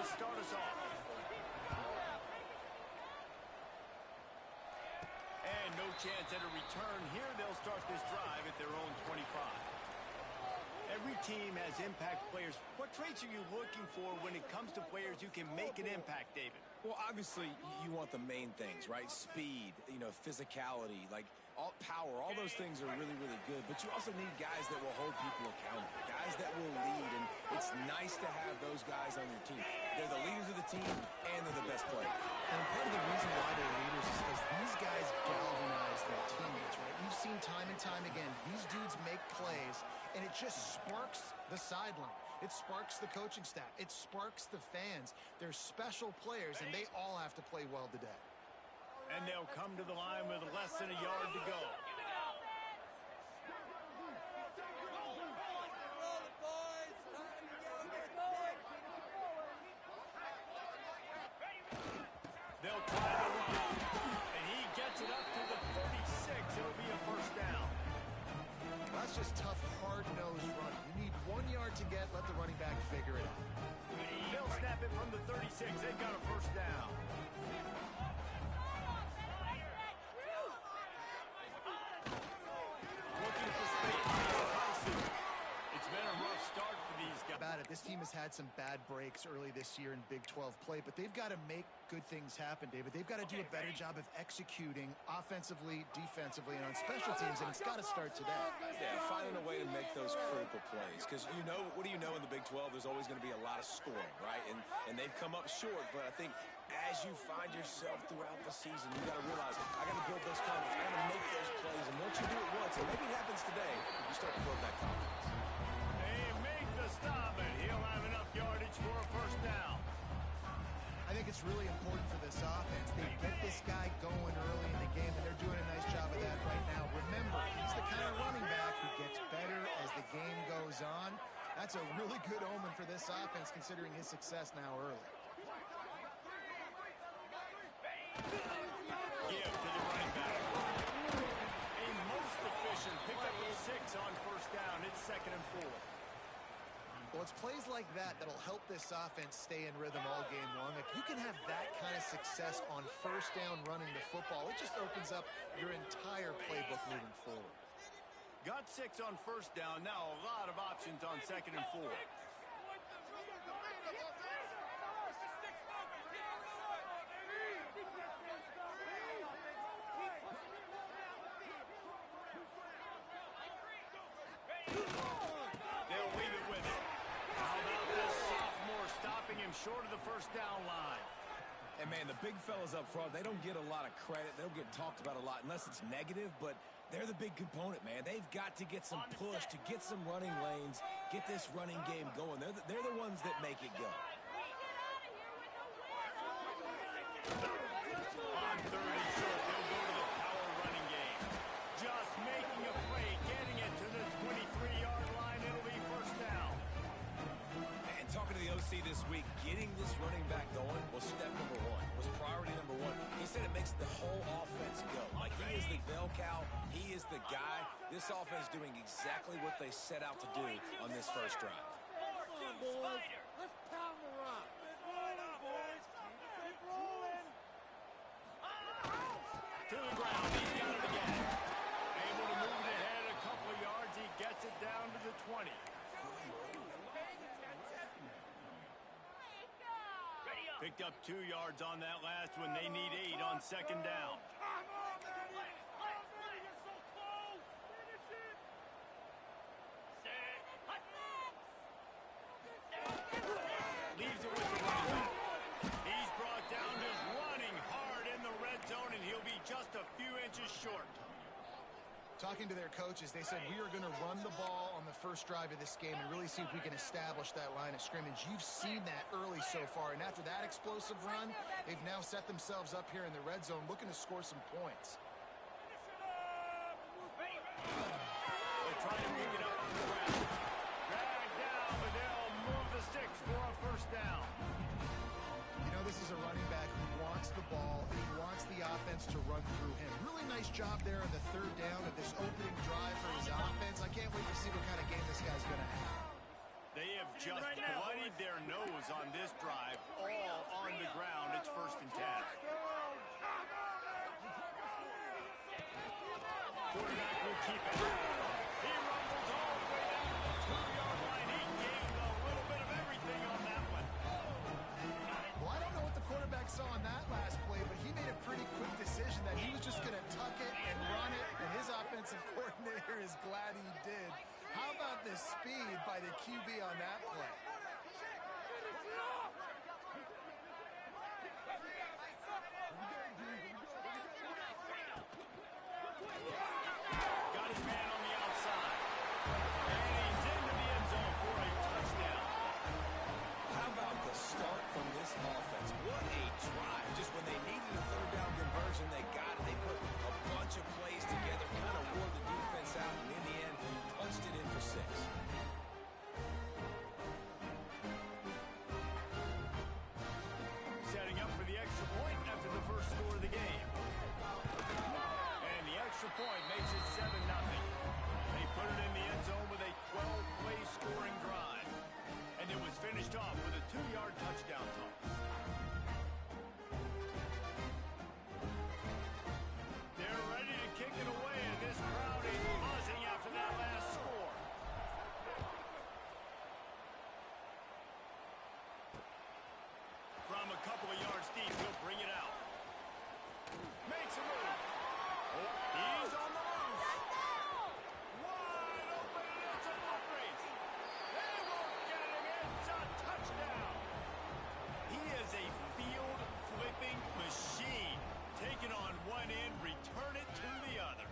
start us off. And no chance at a return here. They'll start this drive at their own 25. Every team has impact players. What traits are you looking for when it comes to players who can make an impact, David? Well, obviously, you want the main things, right? Speed, physicality, power. All those things are really, really good. But you also need guys that will hold people accountable, guys that will lead. And it's nice to have those guys on your team. They're the leaders of the team, and they're the best players. And part of the reason why they're leaders is because these guys galvanize their teammates, right? We've seen time and time again, these dudes make plays, and it just sparks the sideline. It sparks the coaching staff. It sparks the fans. They're special players, and they all have to play well today. And they'll come to the line with less than a yard to go. They'll try to run, and he gets it up to the 36. It'll be a first down. That's just tough, hard-nosed running. You need 1 yard to get. Let the running back figure it out. They'll snap it from the 36. They've got a first down. Looking for space. It's been a rough start for these guys. This team has had some bad breaks early this year in Big 12 play, but they've got to make good things happen, David. They've got to do a better job of executing offensively, defensively, and on special teams, and it's got to start today. Yeah, finding a way to make those critical plays. Because what do you know in the Big 12? There's always going to be a lot of scoring, right? And they've come up short, but I think as you find yourself throughout the season, you got to realize, I got to build those confidence. I got to make those plays. And once you do it once, and maybe it happens today, you start to build that confidence. Stop it. He'll have enough yardage for a first down. I think it's really important for this offense. They get this guy going early in the game, and they're doing a nice job of that right now. Remember, he's the kind of running back who gets better as the game goes on. That's a really good omen for this offense, considering his success now early. Give to the running back. A most efficient pickup of 6 on first down. It's 2nd and 4. Well, it's plays like that that'll help this offense stay in rhythm all game long. If you can have that kind of success on first down running the football, it just opens up your entire playbook moving forward. Got 6 on first down. Now a lot of options on 2nd and 4. Stopping him short of the first down line. And, man, the big fellas up front, they don't get a lot of credit. They don't get talked about a lot unless it's negative, but they're the big component, man. They've got to get some push to get some running lanes, get this running game going. They're the ones that make it go. On 30 short, they'll go to the power running game. Just making a play, getting it to the 23-yard line. It'll be first down. Talking to the OC this week, getting this running back going was step number 1, was priority number 1. He said it makes the whole offense go. Like, he is the bell cow. He is the guy. This offense doing exactly what they set out to do on this first drive. Come on, boys. Let's pound the rock. Keep rolling, boys. Keep rolling. To the ground. He's got it again. Able to move it ahead a couple of yards. He gets it down to the 20. Picked up 2 yards on that last one. They need 8 on 2nd down. Leaves it with the running back. He's brought down, just running hard in the red zone, and he'll be just a few inches short. Talking to their coaches, they said, we are going to run the ball on the first drive of this game and really see if we can establish that line of scrimmage. You've seen that early so far, and after that explosive run, they've now set themselves up here in the red zone looking to score some points. They'll try to pick it up on the ground. Drag down, but they'll move the sticks for a first down. You know, this is a running back who wants the ball, and he wants the offense to run through him. Really nice job there on the 3rd down of this opening drive for his offense. I can't wait to see what kind of game this guy's going to have. They have just bloodied their nose on this drive, all on the ground. It's 1st and 10. Quarterback will keep it. He rumbles all the way down to the 2-yard line. He gained a little bit of everything on that one. Well, I don't know what the quarterback saw on that last play, but he made a pretty quick decision that he was just going to tuck it and run it, and his offensive coordinator is glad he did. How about the speed by the QB on that play? Got his man on the outside. And he's into the end zone for a touchdown. How about the start from this offense? What a drive. Just when they needed a 3rd down conversion, they got it. They put a bunch of plays together, kind of wore the defense out, and in the end, punched it in for 6. Setting up for the extra point after the first score of the game. And the extra point makes it 7-0. They put it in the end zone with a 12-play scoring drive. And it was finished off with a 2-yard touchdown toss. They're ready to kick it away, and this crowd is buzzing after that last score. From a couple of yards deep, he'll bring it out. Makes a move. Oh, he's on the loose. Wide open, and it's a foot race. They won't get him. It's a touchdown. He is a field-flipping machine. Taking on one end, return it to the other.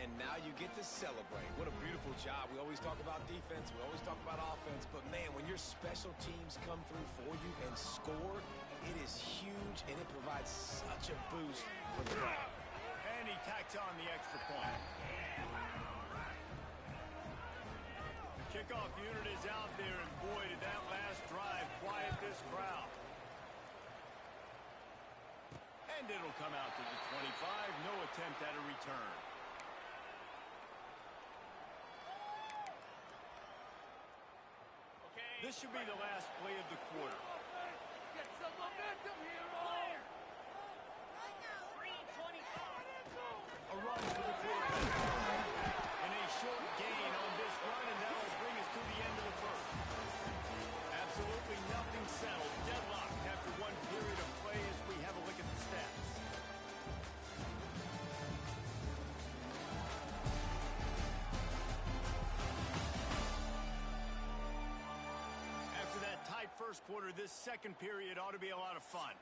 And now you get to celebrate. What a beautiful job. We always talk about defense. We always talk about offense. But, man, when your special teams come through for you and score, it is huge, and it provides such a boost for the crowd. And he tacks on the extra point. The kickoff unit is out there, and boy, did that last drive quiet this crowd. And it'll come out to the 25. No attempt at a return. This should be the last play of the quarter. Get some momentum here, A run for the quarterback. And a short gain on this run, and that will bring us to the end of the first. Absolutely nothing settled. Deadlocked after one period of play as we have a look at the stats. After that tight first quarter, this second period ought to be a lot of fun.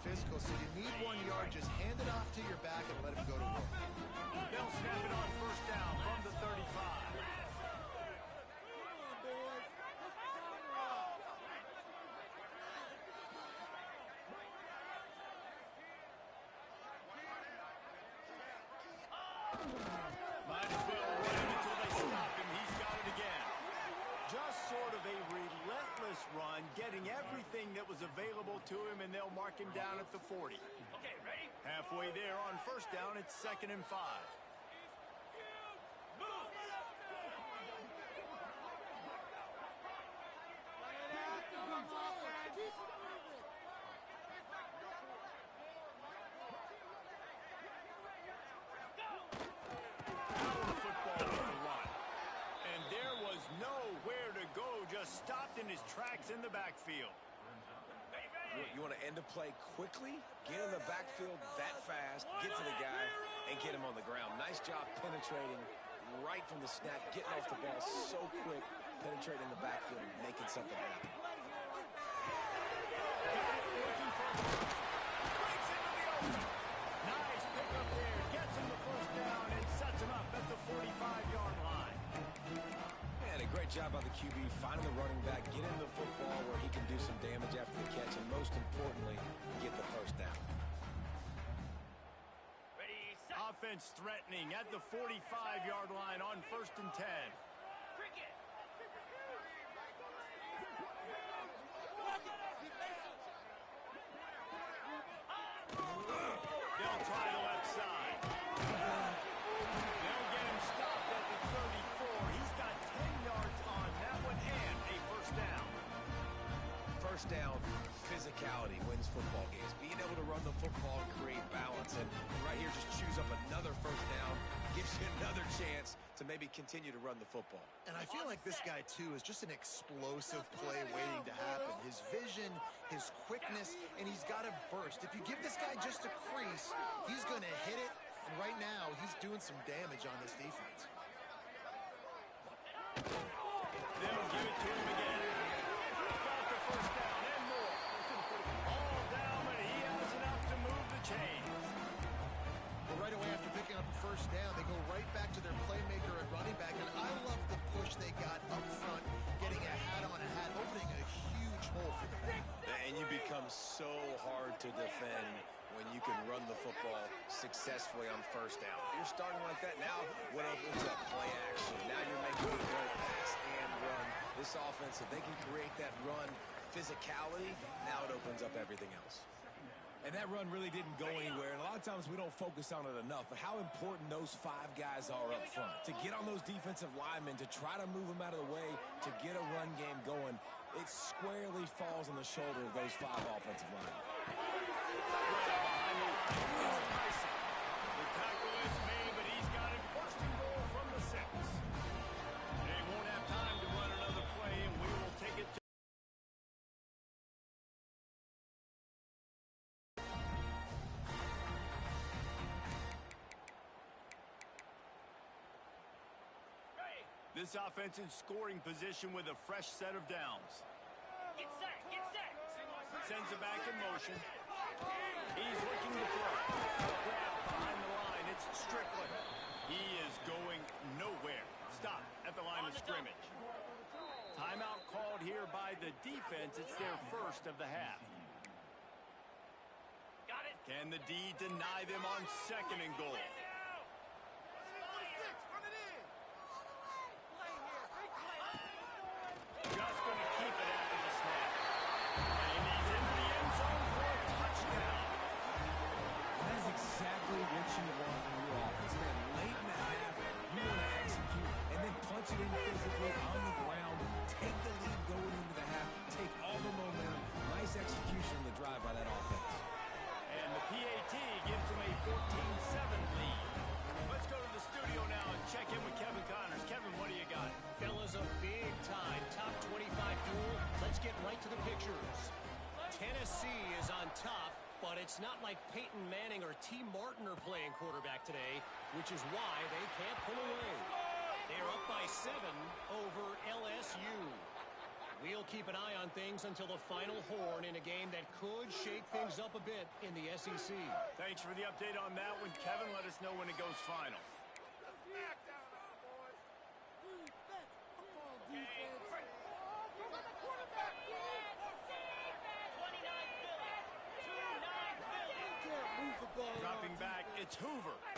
Physical, so you need 1 yard. Just hand it off to your back and let him go to work. They'll snap it on 1st down from the 35. Might as well run him until they stop him. He's got it again. Just sort of a relentless run, getting everything that was available to him, and they'll mark him down at the 40. Okay, ready? Halfway there on 1st down, it's 2nd and 5. Stopped in his tracks in the backfield. You want to end a play quickly, get in the backfield that fast, get to the guy, and get him on the ground. Nice job penetrating right from the snap, getting off the ball so quick, penetrating the backfield, making something happen. Looking for breaks into the open. Nice pickup there. Gets him the 1st down and sets him up at the 45-yard line. And a great job by the QB finding the running back, getting the football where he can do some damage after the catch, and most importantly, get the 1st down. Offense defense threatening at the 45-yard line on 1st and 10. They'll try the left side. They'll get him stopped at the 34. He's got 10 yards on that one and a first down. First down, physicality wins football games. Being able to run the football and create balance. And right here, just choose up another first down. Gives you another chance to maybe continue to run the football. And I feel like this guy, too, is just an explosive play waiting to happen. His vision, his quickness, and he's got a burst. If you give this guy just a crease, he's going to hit it. And right now, he's doing some damage on this defense. They'll give it to him again. Got the first down and more. All down, but he has enough to move the chains. Well, right away after picking up a first down, they go right back to their playmaker at running back. And I love the push they got up front, getting a hat on a hat, opening a huge hole for them. And you become so hard to defend when you can run the football successfully on first down. You're starting like that now. What opens up? Play action. Now you're making it both pass and run. This offense, if they can create that run physicality, now it opens up everything else. And that run really didn't go anywhere. And a lot of times we don't focus on it enough. But how important those 5 guys are up front. To get on those defensive linemen, to try to move them out of the way, to get a run game going, it squarely falls on the shoulder of those 5 offensive linemen. The tackle is made, but he's got it first and goal from the 6. They won't have time to run another play, and we will take it to this offense in scoring position with a fresh set of downs. Get set, get set. Sends it back in motion. He's looking to throw. Grab behind the line. It's Strickland. He is going nowhere. Stop at the line of scrimmage. Timeout called here by the defense. It's their first of the half. Got it. Can the D deny them on 2nd and goal? Just going to keep it after the snap. And he's into the end zone for a touchdown. That is exactly what you want from your offense. Man, late in the half, you want to execute and then punch it in physically on the ground. Take the lead going into the half. Take all the momentum. Nice execution on the drive by that offense. And the PAT gives them a 14-7 lead. Let's go to the studio now and check in with Kevin Connors. Kevin, what do you got? Fellas, a big-time top 25 duel. Let's get right to the pictures. Tennessee is on top, but it's not like Peyton Manning or T. Martin are playing quarterback today, which is why they can't pull away. They're up by 7 over LSU. We'll keep an eye on things until the final horn in a game that could shake things up a bit in the SEC. Thanks for the update on that one, Kevin. Let us know when it goes final. Dropping back, it's Hoover. The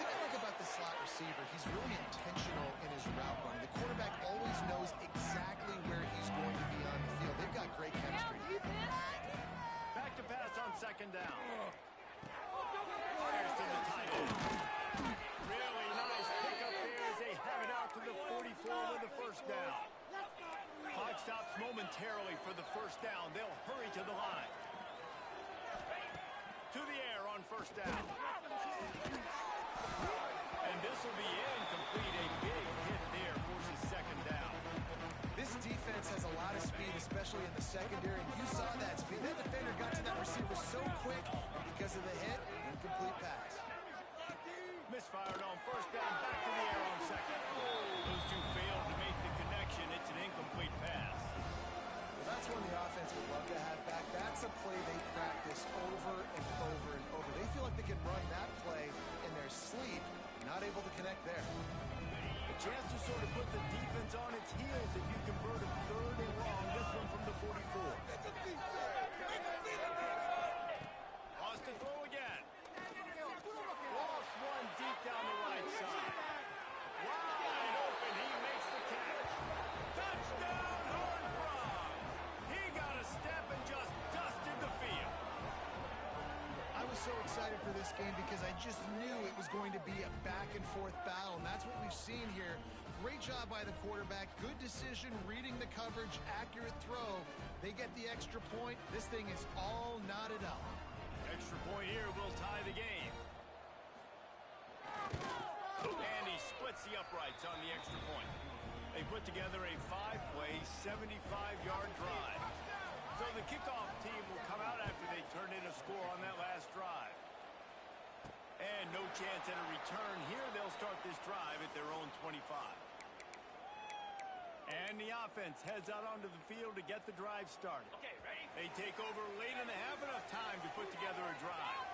thing I like about the slot receiver, he's really intentional in his route running. The quarterback always knows exactly where he's going to be on the field. They've got great chemistry. Back to pass on 2nd down. Fires to the tight end. Really nice pickup there as they have it out to the 44 with the first down. Clock stops momentarily for the first down. They'll hurry to the line. To the air on 1st down. And this will be incomplete. A big hit there forces 2nd down. This defense has a lot of speed, especially in the secondary, and you saw that speed. That defender got to that receiver so quick, and because of the hit, incomplete pass. Misfired on 1st down, back to the air on 2nd. Those two failed to make the connection. It's an incomplete pass. Well, that's one the offense would love to have back. That's a play they practice over and over and over. They feel like they can run that play in their sleep, not able to connect there. A chance to sort of put the defense on its heels if you convert a 3rd and long. This one from the 44. Lost to throw again. so excited for this game because I just knew it was going to be a back-and-forth battle, and that's what we've seen here. Great job by the quarterback. Good decision, reading the coverage, accurate throw. They get the extra point. This thing is all knotted up. Extra point here will tie the game. And he splits the uprights on the extra point. They put together a 5-play, 75-yard drive. So the kickoff team will come out after they turn in a score on that last drive. And no chance at a return here. They'll start this drive at their own 25. And the offense heads out onto the field to get the drive started. Okay, ready? They take over late in the half, enough time to put together a drive.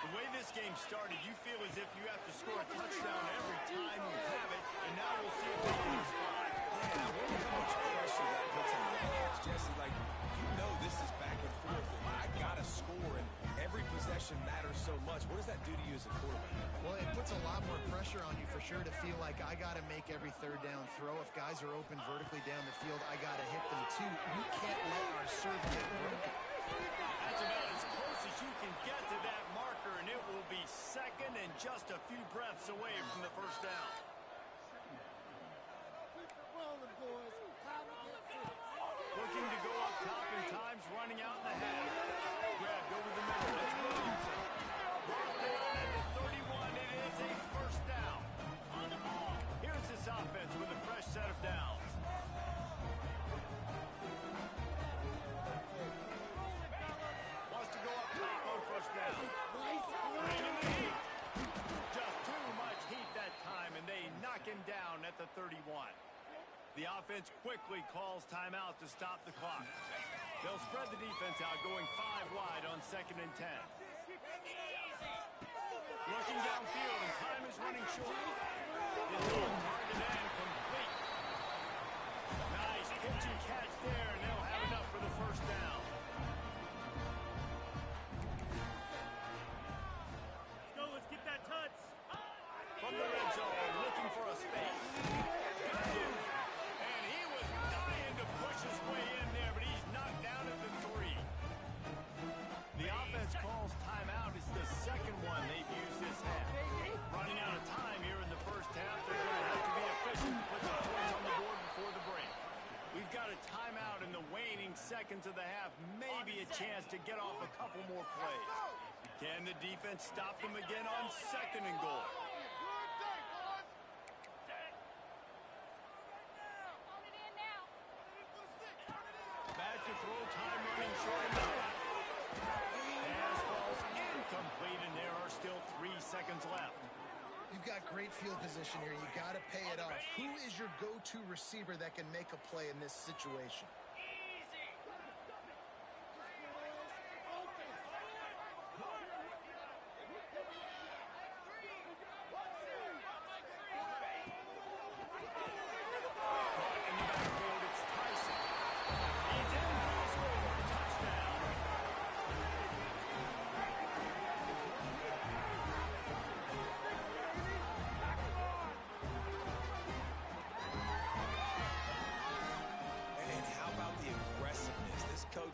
The way this game started, you feel as if you have to score a touchdown every time you have it, and now we'll see if they can respond. Yeah, I wonder how much pressure that puts on the offense. Jesse, like, you know this is back and forth, and I got to score, and every possession matters so much. What does that do to you as a quarterback? Well, it puts a lot more pressure on you for sure to feel like I got to make every third down throw. If guys are open vertically down the field, I got to hit them too. You can't let our serve get broken. That's about as close as you can get to that marker, and it will be second and just a few breaths away from the first down. Keep it rolling, boys. Time to get fixed. Looking to go up top, and time's running out in the half. Grabbed over the middle. It's Williamson. Brought down at the 31. It is a first down. Here's this offense with a fresh set of downs. Wants to go up top on first down. Bringing the heat. Just too much heat that time, and they knock him down at the 31. The offense quickly calls timeout to stop the clock. They'll spread the defense out, going 5 wide on 2nd and 10. Looking downfield, and time is running short. It's on target and complete. Nice pitch and catch there, and they'll have enough for the first down. Let's go. Let's get that touch. From the red zone, looking for a space. Got him. And he was dying to push his way in there, but he's knocked down at the 3. The offense calls timeout. It's the second one they've used this half. Running out of time here in the first half. They're going to have to be efficient to put some points on the board before the break. We've got a timeout in the waning seconds of the half. Maybe a chance to get off a couple more plays. Can the defense stop them again on 2nd and goal? Back to throw, time running short. Pass ball's incomplete, and there are still 3 seconds left. You've got great field position here. You got to pay it off. Who is your go-to receiver that can make a play in this situation?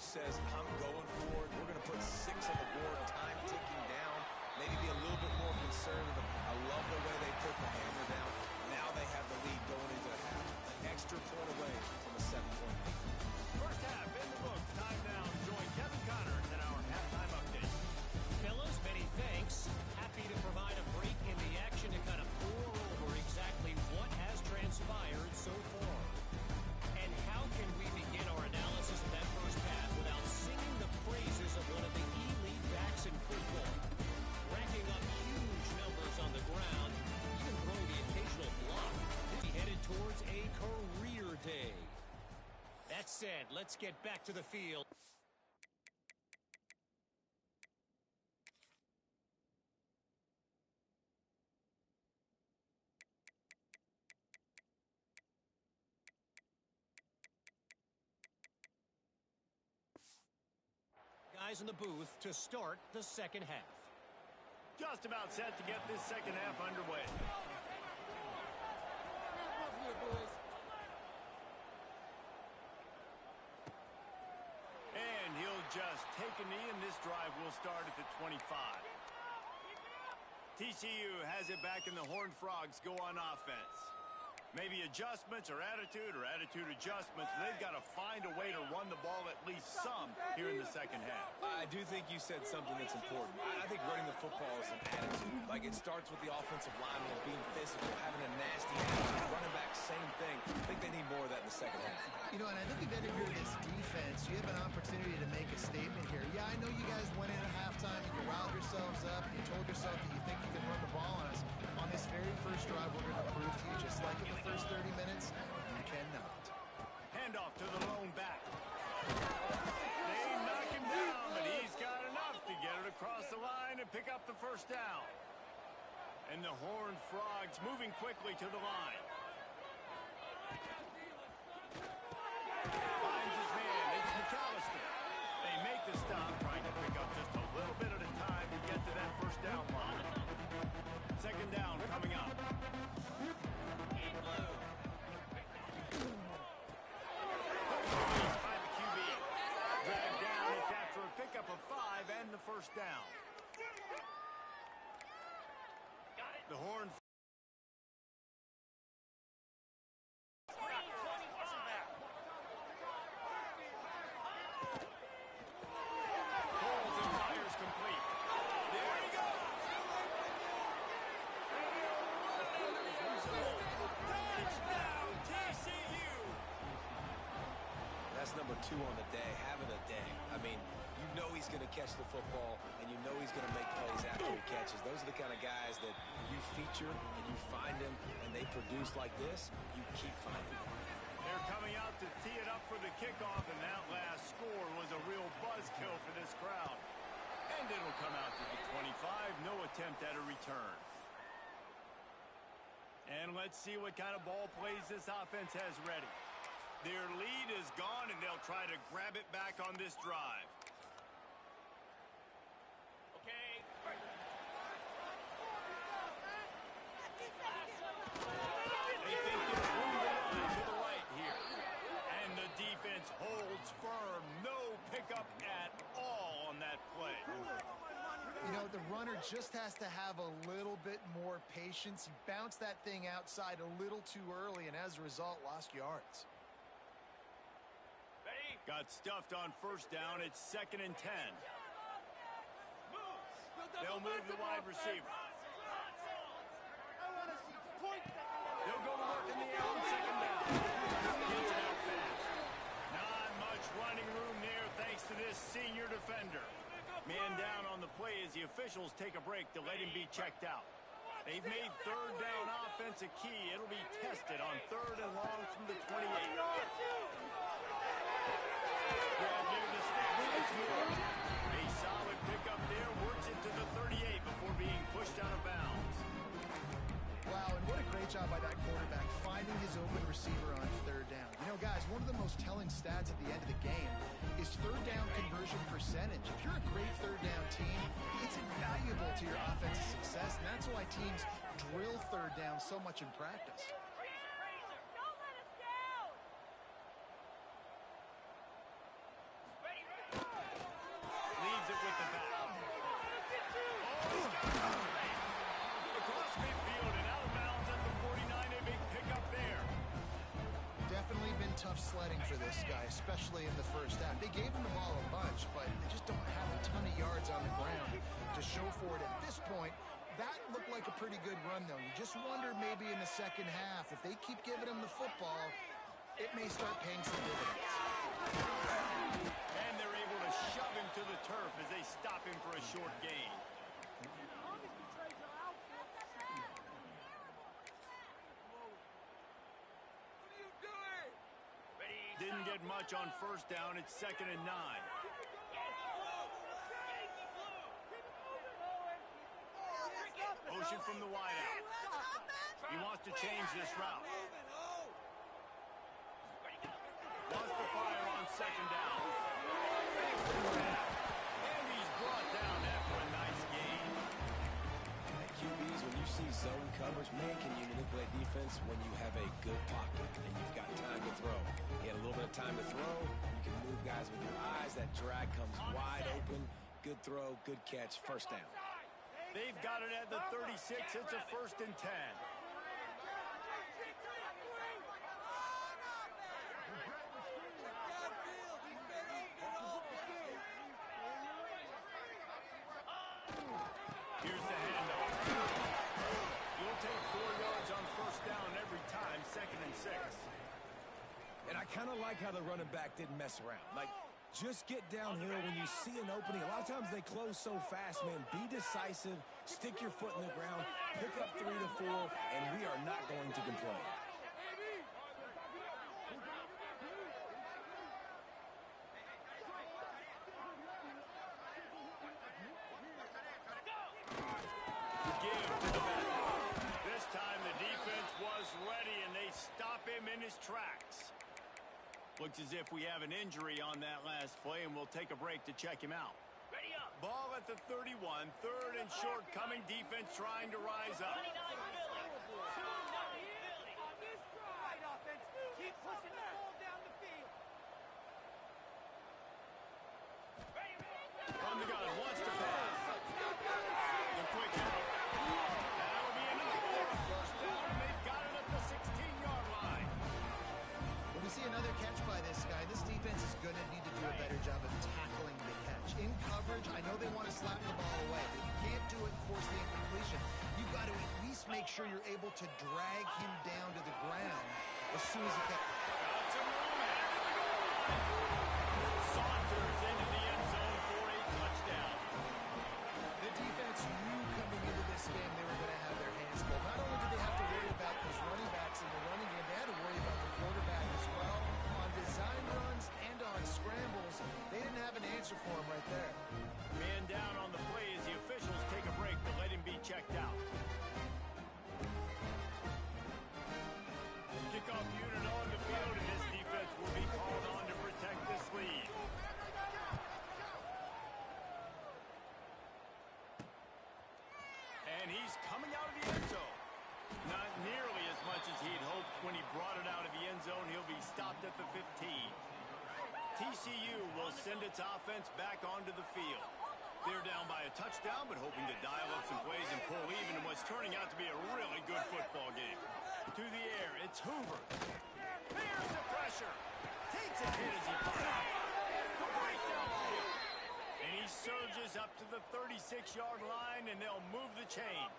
Says, I'm going for it. We're going to put 6 on the board, time ticking down, maybe be a little bit more conservative. I love the way they put the hammer down. Now they have the lead going into the half. An extra point away from a 7-point lead. First half in the books. Time now to join Kevin Connors in our halftime update. Fellas, many thanks. Happy to provide a break in the action to kind of pour over exactly what has transpired so far. And how can we begin our analysis of that first half without singing the praises of one of the elite backs in football? Racking up huge numbers on the ground, even throwing the occasional block. He headed towards a career day. That said, let's get back to the field. Guys in the booth to start the second half. Just about set to get this second half underway. And he'll just take a knee, and this drive will start at the 25. TCU has it back and the Horned Frogs go on offense. Maybe adjustments or attitude adjustments. They've got to find a way to run the ball at least some here in the second half. I do think you said something that's important. I think running the football is an attitude. Like, it starts with the offensive lineman being physical, having a nasty attitude. Running back, same thing. I think they need more of that in the second half. You know, and I look at here this defense. You have an opportunity to make a statement here. Yeah, I know you guys went in at halftime and you riled yourselves up and you told yourself that you think you can run the ball on us. On this very first drive, we're going to prove to you, just like in the first 30 minutes, you cannot. Handoff to the lone back. They knock him down, but he's got enough to get it across the line and pick up the first down. And the Horned Frogs moving quickly to the line. Finds his man. It's McAllister. They make the stop, trying to pick up just a little bit at a time to get to that first down line. Second down coming up. By the QB. Dragged down. It's after a pickup of 5 and the first down. The Horned number 2 on the day, having a day. I mean, you know he's going to catch the football, and you know he's going to make plays after he catches. Those are the kind of guys that you feature and you find them, and they produce like this, you keep finding them. They're coming out to tee it up for the kickoff, and that last score was a real buzzkill for this crowd. And it'll come out to the 25, no attempt at a return. And let's see what kind of ball plays this offense has ready. Their lead is gone, and they'll try to grab it back on this drive. Okay. They think there's room to run to the right here. And the defense holds firm. No pickup at all on that play. You know, the runner just has to have a little bit more patience. He bounced that thing outside a little too early, and as a result, lost yards. Got stuffed on first down. It's 2nd and 10. They'll move the wide receiver. They'll go to work in the air on second down. Gets it out fast. Not much running room there thanks to this senior defender. Man down on the play as the officials take a break to let him be checked out. They've made third down offense a key. It'll be tested on 3rd and long from the 28. Grab near the sticks. It's Moore. A solid pickup there. Works it to the 38 before being pushed out of bounds. Wow, and what a great job by that quarterback finding his open receiver on 3rd down. You know, guys, one of the most telling stats at the end of the game is 3rd down conversion percentage. If you're a great 3rd down team, it's invaluable to your offensive success, and that's why teams drill 3rd down so much in practice. Leaves it with the back. Across midfield and out of bounds at the 49. A big pickup there. Definitely been tough sledding for this guy, especially in the first half. They gave him the ball a bunch, but they just don't have a ton of yards on the ground to show for it at this point. That looked like a pretty good run, though. You just wonder maybe in the second half, if they keep giving him the football, it may start paying some dividends. And they're able to shove him to the turf as they stop him for a short gain. Didn't get much on first down. It's 2nd and 9. Motion from the wideout. He wants to change this route. Wants to fire on 2nd down. And he's brought down after a nice gain. QBs, when you see zone coverage, man, can you manipulate defense when you have a good pocket and you've got time to throw. He had a little bit of time to throw. You can move guys with your eyes. That drag comes wide open. Good throw, good catch, first down. They've got it at the 36. It's a 1st and 10. Here's the handoff. You'll take 4 yards on 1st down every time, 2nd and 6. And I kind of like how the running back didn't mess around. Like, just get downhill when you see an opening. A lot of times they close so fast, man. Be decisive, stick your foot in the ground, pick up 3 to 4, and we are not going to complain. This time the defense was ready, and they stop him in his tracks. Looks as if we have an injury on that last play, and we'll take a break to check him out. Ready up. Ball at the 31, 3rd and short, coming defense trying to rise up. 29 Philly. 29 Philly. On this drive, offense. Keep pushing the ball down the field. On the gun, wants to pass. The quick out. That'll be enough for a 1st down, and they've got it at the 16-yard line. When we see another catch by this guy, this defense is going to need to do a better job of tackling the catch. In coverage, I know they want to slap the ball away, but you can't do it and force the incompletion. You've got to at least make sure you're able to drag him down to the ground as soon as he can. Got some room ahead of the goal line. Saunders into the end zone for a touchdown. The defense knew coming into this game they were going to have their hands full. Not only did they have to worry about those running backs in the running game, they had to worry about the quarterback as well. On design runs and on scrambles, they didn't have an answer for him right there. Man down on the play as the officials take a break to let him be checked out. Kickoff unit on the field, and this defense will be called on to protect this lead. And he's coming out of the end zone. Not nearly as much as he'd hoped when he brought it out of the end zone. He'll be stopped at the 15. TCU will send its offense back onto the field. They're down by a touchdown, but hoping to dial up some plays and pull even in what's turning out to be a really good football game. To the air, it's Hoover. Here's the pressure. Takes a hit as he fires. Right downfield. And he surges up to the 36-yard line, and they'll move the chains.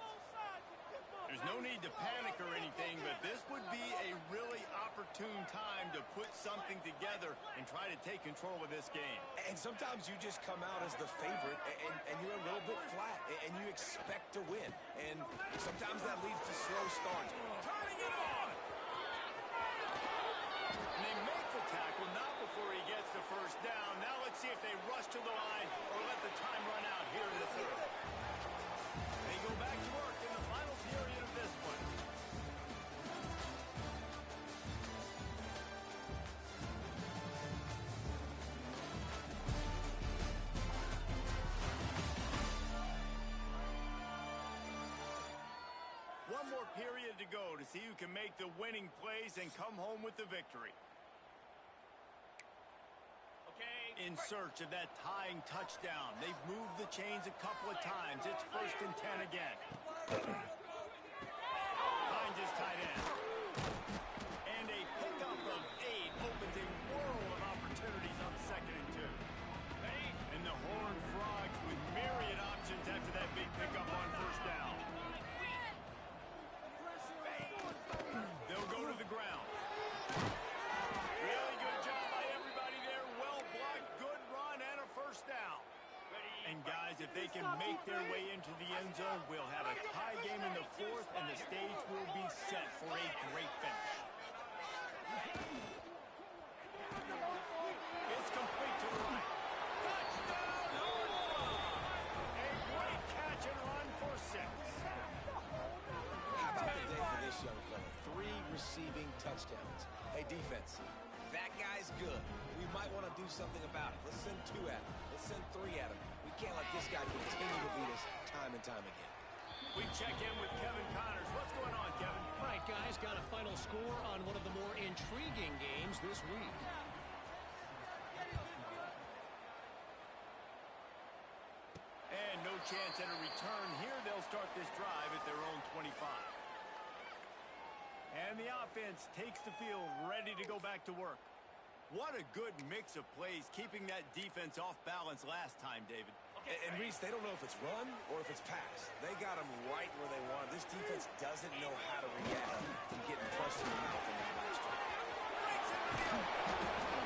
There's no need to panic or anything, but this would be a really opportune time to put something together and try to take control of this game. And sometimes you just come out as the favorite, and you're a little bit flat, and you expect to win. And sometimes that leads to slow starts. Turning it on! And they make the tackle, not before he gets the 1st down. Now let's see if they rush to the line or let the time run out here in the 3rd. They go back to work in the final period of this one. One more period to go to see who can make the winning plays and come home with the victory. In search of that tying touchdown. They've moved the chains a couple of times. It's 1st and 10 again. Finds his tight end. And a pickup of 8 opens a world of opportunities on 2nd and 2. And the Horned Frogs with myriad options after that big pickup on 1st down. They'll go to the ground. Really good job by everybody there. Well blocked, good run, and a 1st down. And guys, if they can make their way into the end zone, we'll have a tie game in the 4th, and the stage will be set for a great finish. It's complete to the right. Touchdown, Horned Frogs! A great catch and run for 6. How about the day for this young fella? 3 receiving touchdowns. Hey, defense, that guy's good. We might want to do something about it. Let's send 2 at him. Let's send 3 at him. We can't let this guy continue to beat us time and time again. We check in with Kevin Connors. What's going on, Kevin? All right, guys, got a final score on one of the more intriguing games this week. And no chance at a return here. They'll start this drive at their own 25. And the offense takes the field, ready to go back to work. What a good mix of plays, keeping that defense off balance last time, David. And Reese, they don't know if it's run or if it's pass. They got them right where they want. This defense doesn't know how to react from getting punched in the mouth in that last drive.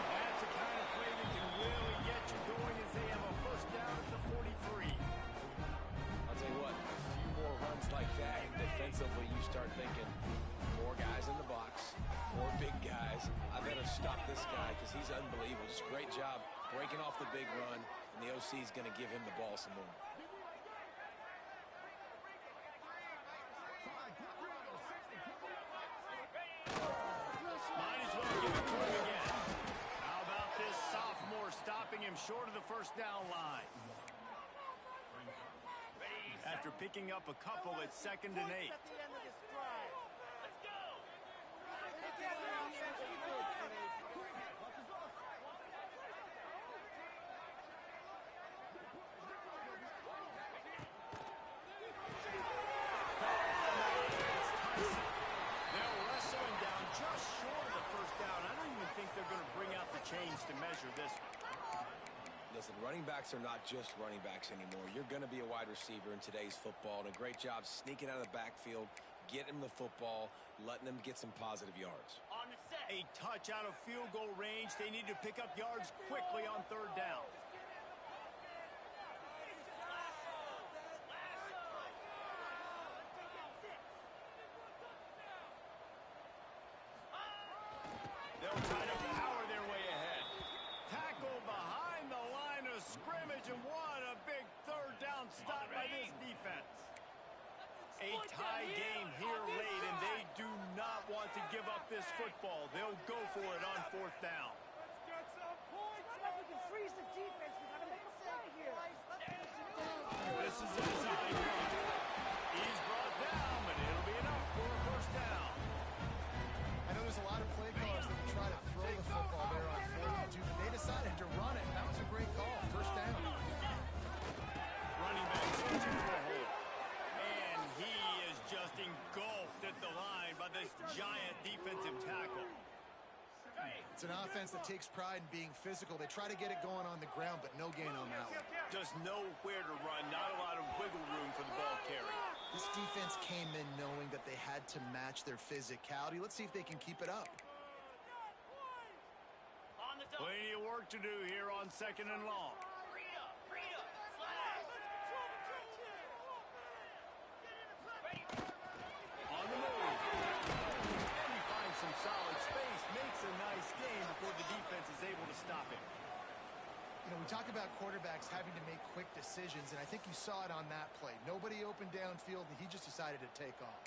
That's the kind of play that can really get you going as they have a first down at the 43. I'll tell you what, a few more runs like that, and defensively you start thinking more guys in the box, more big guys. I better stop this guy because he's unbelievable. Just great job breaking off the big run. And the OC is going to give him the ball some more. Might as well give it to him again. How about this sophomore stopping him short of the first down line? After picking up a couple at 2nd and 8. Change to measure this. Listen, running backs are not just running backs anymore. You're going to be a wide receiver in today's football, and a great job sneaking out of the backfield, getting them the football, letting them get some positive yards. On the set. A touch out of field goal range. They need to pick up yards quickly on 3rd down. They'll try to power their way ahead. Tackle behind the line of scrimmage, and what a big 3rd down stop by this defense. A tie game here late, and they do not want to give up this football. They'll go for it on 4th down. Let's get some points. We can freeze the defense. We got to make a play here. This is a design run. He's brought down, but it'll be enough for a first down. I know there's a lot of play calls that would try to throw the football there on 4th and 2, but they decided to run it. That was a great call. First down. Running back searching for a hole. And he is just engulfed at the line by this giant defensive tackle. It's an offense that takes pride in being physical. They try to get it going on the ground, but no gain on that one. Just nowhere to run. Not a lot of wiggle room for the ball carrier. This defense came in knowing that they had to match their physicality. Let's see if they can keep it up. Plenty of work to do here on 2nd and long. On the move. And he finds some solid space. Makes a nice gain before the defense is able to stop him. You know, we talk about quarterbacks having to make quick decisions, and I think you saw it on that play. Nobody opened downfield, and he just decided to take off.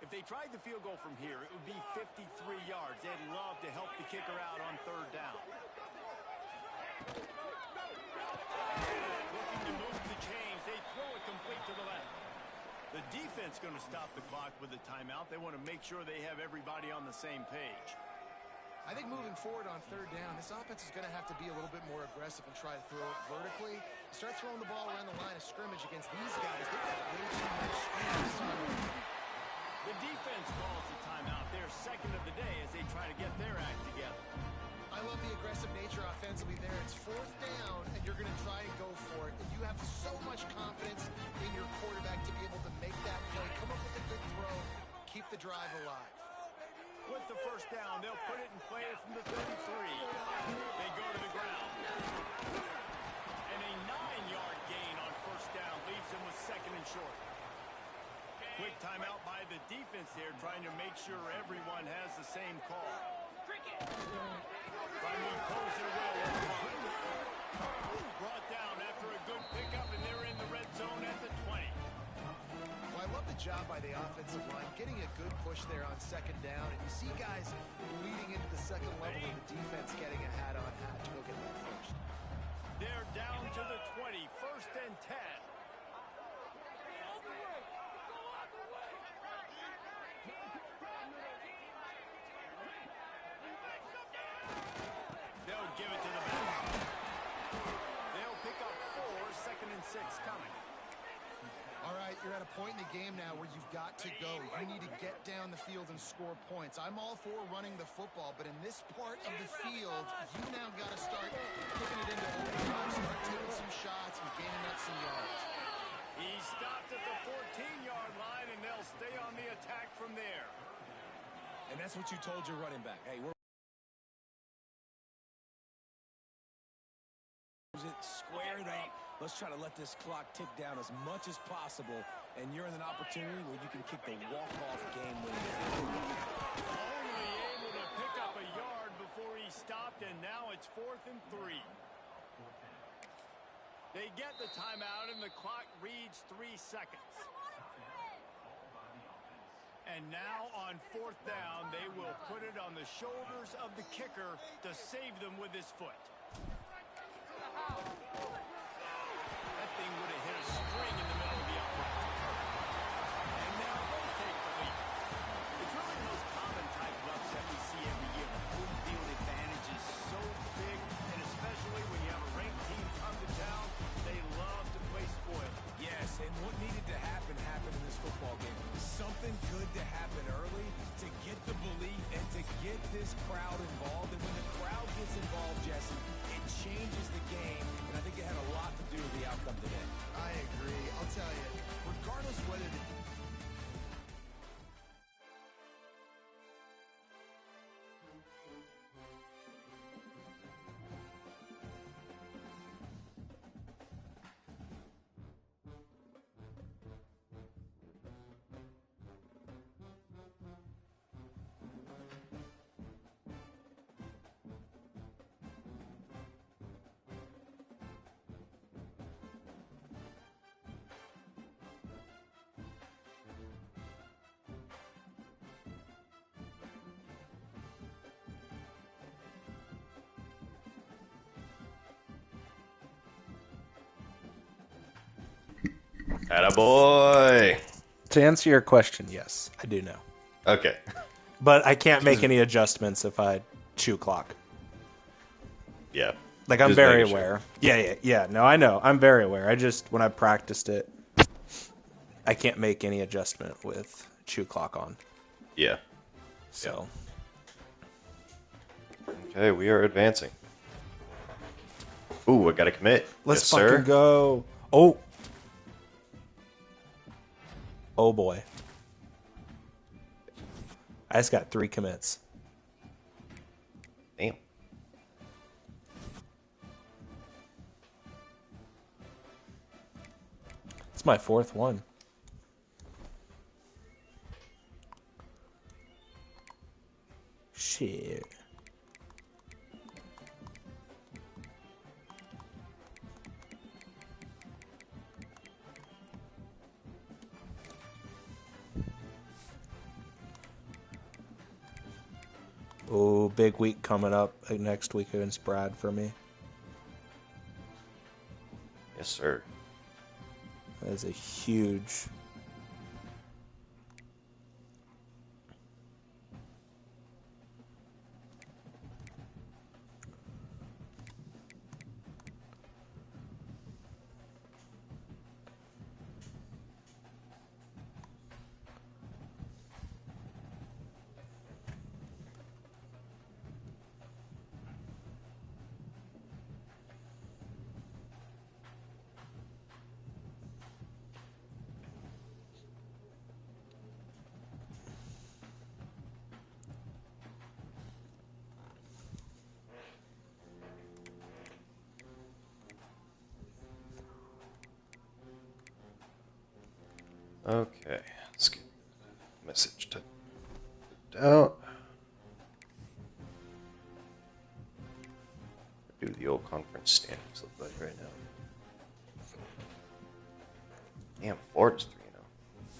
If they tried the field goal from here, it would be 53 yards. They'd love to help the kicker out on 3rd down. Looking to move the chains. They throw it complete to the left. The defense going to stop the clock with a timeout. They want to make sure they have everybody on the same page. I think moving forward on 3rd down, this offense is going to have to be a little bit more aggressive and try to throw it vertically. Start throwing the ball around the line of scrimmage against these guys. They've got way too much speed. The defense calls the timeout. They're 2nd of the day as they try to get their act together. I love the aggressive nature offensively there. It's 4th down, and you're going to try and go for it. And you have so much confidence in your quarterback to be able to make that play, come up with a good throw, keep the drive alive. With the first down, they'll put it in play from the 33. They go to the ground. And a 9-yard gain on first down leaves them with 2nd and short. Quick timeout by the defense there, trying to make sure everyone has the same call. Finally pulls it away. Brought down after a good pickup, and they're in the red zone at the 20. Well, I love the job by the offensive line, getting a good push there on 2nd down. And you see guys leading into the 2nd level of the defense getting a hat-on-hat to go get that first. They're down to the 20, 1st and 10. They'll get give it to the back. They'll pick up 4, 2nd and 6 coming. All right, you're at a point in the game now where you've got to go. You need to get down the field and score points. I'm all for running the football, but in this part of the field, you now got to start kicking it into overtime, start taking some shots and gaining up some yards. He stopped at the 14-yard line, and they'll stay on the attack from there. And that's what you told your running back. Hey, we're it squared up. Let's try to let this clock tick down as much as possible, and you're in an opportunity where you can kick the walk-off game-winning field. Only able to pick up a yard before he stopped, and now it's 4th and 3. They get the timeout, and the clock reads 3 seconds. And now on 4th down, they will put it on the shoulders of the kicker to save them with his foot. That thing would have hit a string in the middle of the upright. And now they take the lead. It's really the most common type of upset we see every year. The home field advantage is so big, and especially when you have a ranked team come to town, they love to play spoil. Yes, and what needed to happen happened in this football game. Something good to happen early to get the belief and to get this crowd involved. And when the crowd gets involved, Jesse, it changes the game. And I think it had a lot to do with the outcome today. I agree. I'll tell you, regardless whether the Attaboy. To answer your question, yes, I do know. Okay. But I can't make any adjustments if I chew clock. Yeah. Like, I'm Just very making aware. Yeah. No, I know. I'm very aware. I just, when I practiced it, I can't make any adjustment with chew clock on. Yeah. So. Okay, we are advancing. Ooh, I got to commit. Let's yes, fucking sir. go. Oh. Oh, boy. I just got 3 commits. Damn. It's my 4th one. Shit. Oh, big week coming up next week against Brad for me. Yes, sir. That is a huge... Okay, let's get the message typed out. Do the old conference standings look like right now? Damn, Florida's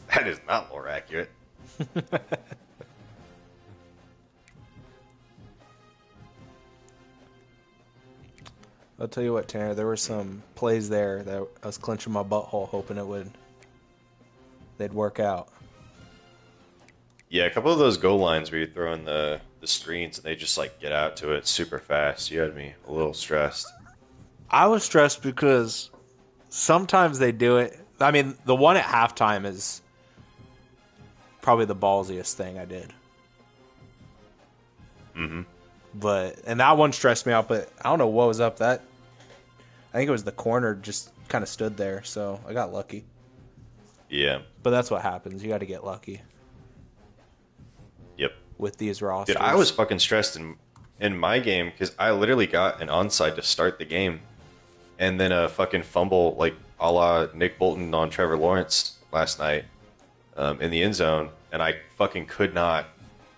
3-0. That is not more accurate. I'll tell you what, Tanner, there were some plays there that I was clenching my butthole hoping they'd work out. Yeah, a couple of those goal lines where you throw in the screens and they just like get out to it super fast. You had me a little stressed. I was stressed because sometimes they do it. I mean, the one at halftime is probably the ballsiest thing I did. Mm-hmm. And that one stressed me out, but I don't know what was up. I think it was the corner just kind of stood there, so I got lucky. Yeah. But that's what happens. You got to get lucky. Yep. With these rosters. Dude, I was fucking stressed in my game because I literally got an onside to start the game, and then a fucking fumble like a la Nick Bolton on Trevor Lawrence last night in the end zone, and I fucking could not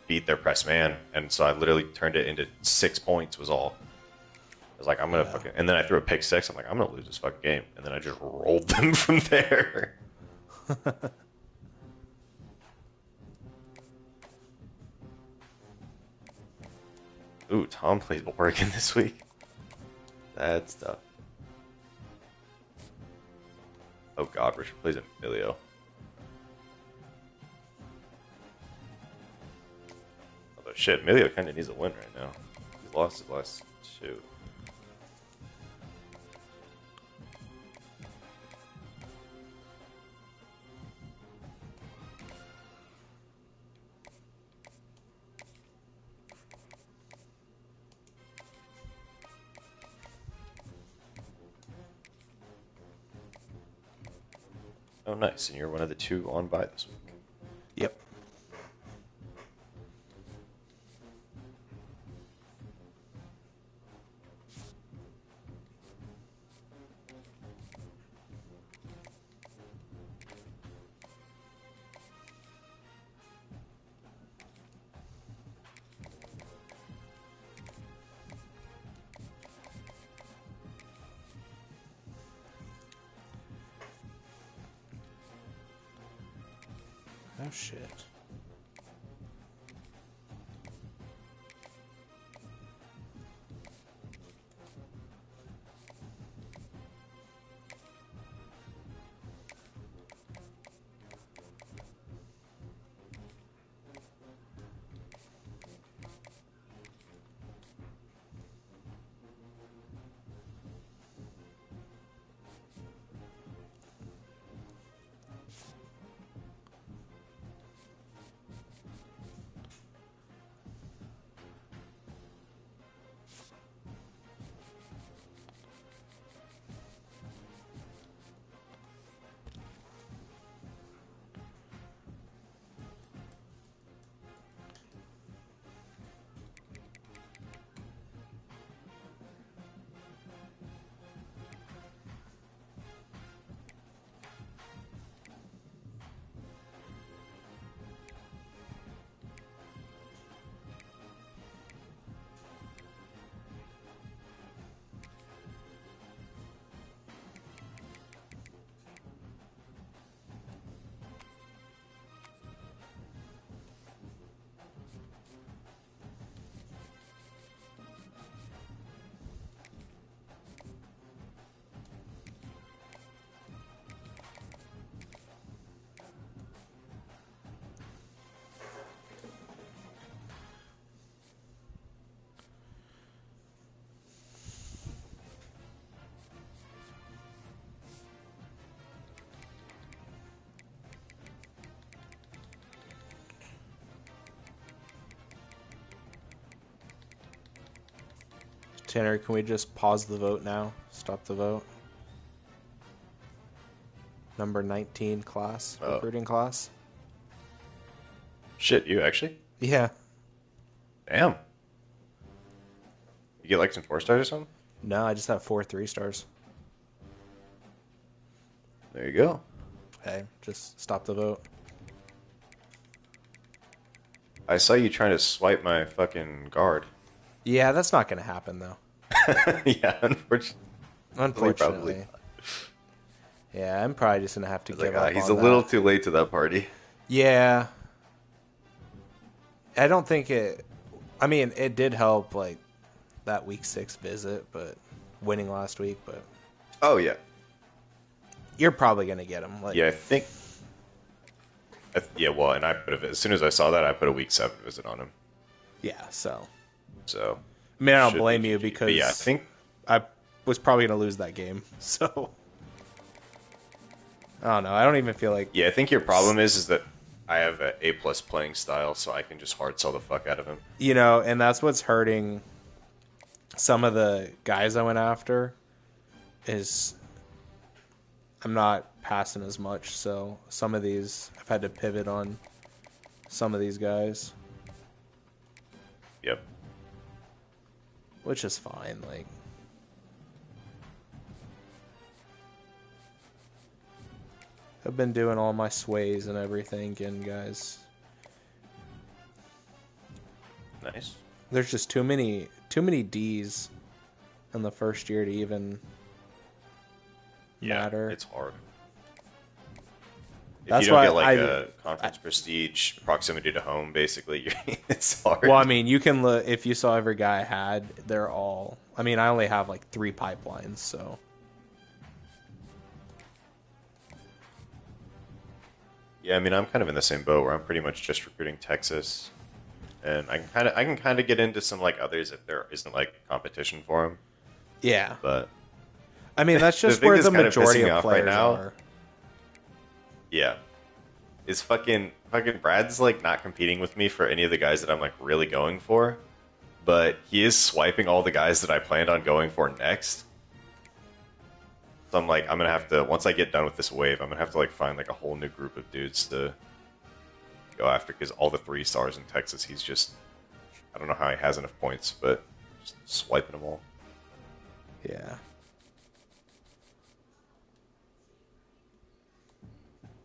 beat their press man, and so I literally turned it into 6 points was all. I was like, I'm gonna fucking, and then I threw a pick six. I'm like, I'm gonna lose this fucking game, and then I just rolled them from there. Ooh, Tom played Oregon this week. That's tough. Oh God, Richard plays Emilio. Although shit, Emilio kind of needs a win right now. He's lost his last two. Oh, nice. And you're one of the two on bye this week. Yep. Oh, shit. Tanner, can we just pause the vote now? Stop the vote. Number 19 class, recruiting class. Shit, you actually? Yeah. Damn. You get like some 4 stars or something? No, I just have 4 3-stars. There you go. Hey, just stop the vote. I saw you trying to swipe my fucking guard. Yeah, that's not going to happen, though. Yeah, unfortunately. Probably. Yeah, I'm probably just going to have to give up he's on a little that. too late to that party. Yeah. I don't think it... I mean, it did help, like, that week 6 visit, but winning last week, but... Oh, yeah. You're probably going to get him. Like, Yeah, I Yeah, well, and I put as soon as I saw that, I put a week 7 visit on him. Yeah, so. So. I mean, I don't should blame be you GG. because But yeah, I think I was probably going to lose that game. So. I don't know. I don't even feel like. Yeah, I think your problem is that I have an A+ playing style, so I can just hard sell the fuck out of him. You know, and that's what's hurting some of the guys I went after is I'm not passing as much, so some of these I've had to pivot on some of these guys, Yep. which is fine. Like, I've been doing all my sways and everything, and guys, Nice. there's just too many D's in the first year to even matter. It's hard. If That's you don't why get like a conference prestige, proximity to home, basically, it's hard. Well, I mean, you can look if you saw every guy I had. They're all. I mean, I only have like 3 pipelines, so. Yeah, I mean, I'm kind of in the same boat where I'm pretty much just recruiting Texas, and I can kind of get into some like others if there isn't like competition for them. Yeah, But I mean that's just thing where that's the kind of majority pissing me of off right players now- are. yeah, is fucking Brad's like not competing with me for any of the guys that I'm like really going for, but he is swiping all the guys that I planned on going for next. So I'm like, I'm gonna have to, once I get done with this wave, I'm gonna have to like find like a whole new group of dudes to go after, because all the 3 stars in Texas, he's just, I don't know how he has enough points, but just swiping them all. Yeah,